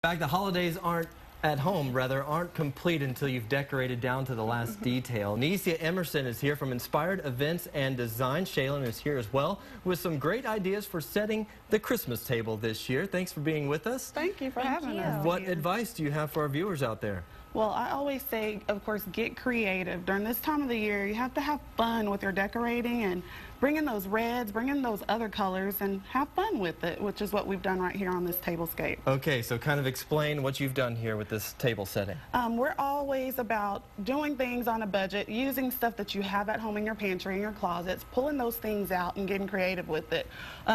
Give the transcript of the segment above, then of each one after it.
In fact, the holidays aren't complete until you've decorated down to the last detail. Necia Emerson is here from Inspired Events and Design. Shaylin is here as well with some great ideas for setting the Christmas table this year. Thanks for being with us. Thank you for having us. What advice do you have for our viewers out there? Well, I always say, of course, get creative. During this time of the year, you have to have fun with your decorating and bring in those reds, bring in those other colors, and have fun with it, which is what we've done right here on this tablescape. Okay, so kind of explain what you've done here with this table setting. We're always about doing things on a budget, using stuff that you have at home in your pantry, in your closets, pulling those things out and getting creative with it.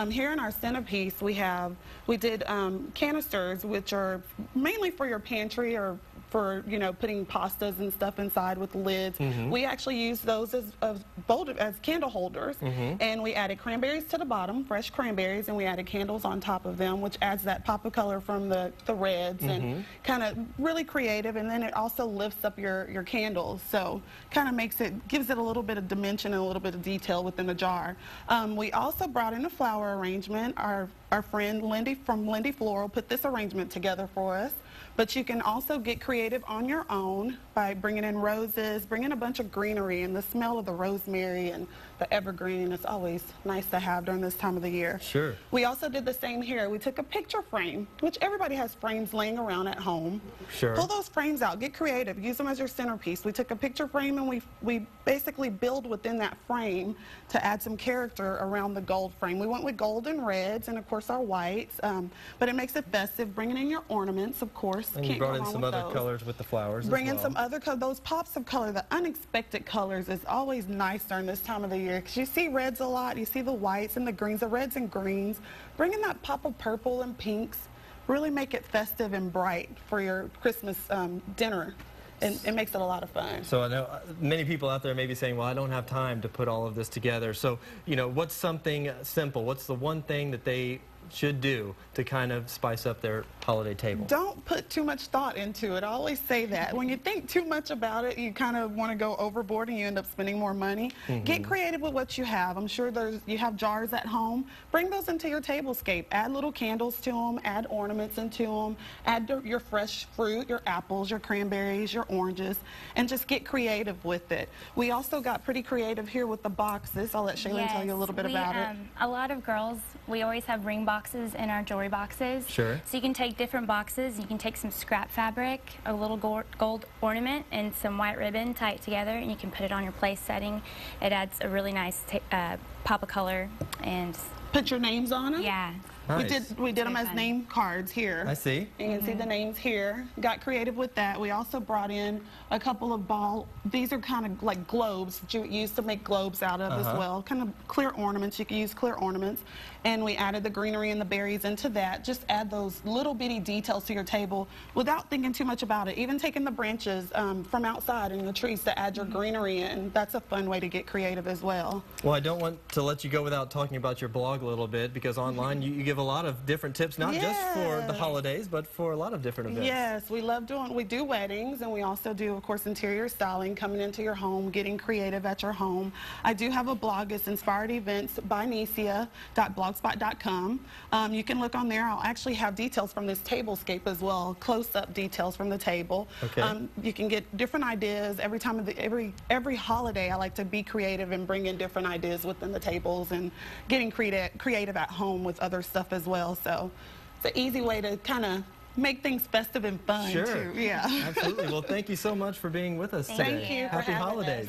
Here in our centerpiece, we did canisters, which are mainly for your pantry or for, you know, putting pastas and stuff inside with lids. We actually use those as candle holders, and we added cranberries to the bottom, fresh cranberries, and we added candles on top of them, which adds that pop of color from the reds and kind of really creative. And then it also lifts up your candles, so kind of gives it a little bit of dimension and a little bit of detail within the jar. We also brought in a flower arrangement. Our friend Lindy from Lindy Floral put this arrangement together for us. But you can also get creative on your own by bringing in roses, bringing a bunch of greenery, and the smell of the rosemary and the evergreen is always nice to have during this time of the year. Sure. We also did the same here. We took a picture frame, which everybody has frames laying around at home. Sure. Pull those frames out, get creative, use them as your centerpiece. We took a picture frame and we basically build within that frame to add some character around the gold frame. We went with gold and reds and of course our whites, but it makes it festive, bringing in your ornaments, of course. And you brought in some other colors with the flowers Bring in some other colors, those pops of color, the unexpected colors is always nice during this time of the year because you see reds a lot, you see the whites and the greens, the reds and greens. Bring in that pop of purple and pinks, really make it festive and bright for your Christmas dinner. And it makes it a lot of fun. So I know many people out there may be saying, well, I don't have time to put all of this together. So, you know, what's something simple? What's the one thing that they should do to kind of spice up their holiday table? Don't put too much thought into it. I always say that. When you think too much about it, you kind of want to go overboard and you end up spending more money. Get creative with what you have. I'm sure you have jars at home. Bring those into your tablescape. Add little candles to them, add ornaments into them, add your fresh fruit, your apples, your cranberries, your oranges, and just get creative with it. We also got pretty creative here with the boxes. I'll let Shaylin tell you a little bit about it. A lot of girls, we always have ring boxes in our jewelry boxes. Sure. So you can take different boxes. You can take some scrap fabric, a little gold ornament, and some white ribbon, tie it together, and you can put it on your place setting. It adds a really nice pop of color and put your names on them. Yeah. Nice. We did them as name cards here. I see. You can see the names here. Got creative with that. We also brought in a couple of these are kind of like globes that you used to make globes out of as well. Kind of clear ornaments. You can use clear ornaments. And we added the greenery and the berries into that. Just add those little bitty details to your table without thinking too much about it. Even taking the branches from outside in the trees to add your greenery in. That's a fun way to get creative as well. Well, I don't want to let you go without talking about your blog a little bit, because online you give a lot of different tips, not just for the holidays, but for a lot of different events. Yes, we do weddings, and we also do, of course, interior styling, coming into your home, getting creative at your home. I do have a blog. It's Inspired Events by Necia.blogspot.com. You can look on there. I'll actually have details from this tablescape as well, close-up details from the table. Okay. You can get different ideas every time of every holiday. I like to be creative and bring in different ideas within the tables and getting creative at home with other stuff as well. So it's an easy way to kind of make things festive and fun too. Yeah. Absolutely. Well, thank you so much for being with us today. Thank you. Happy holidays.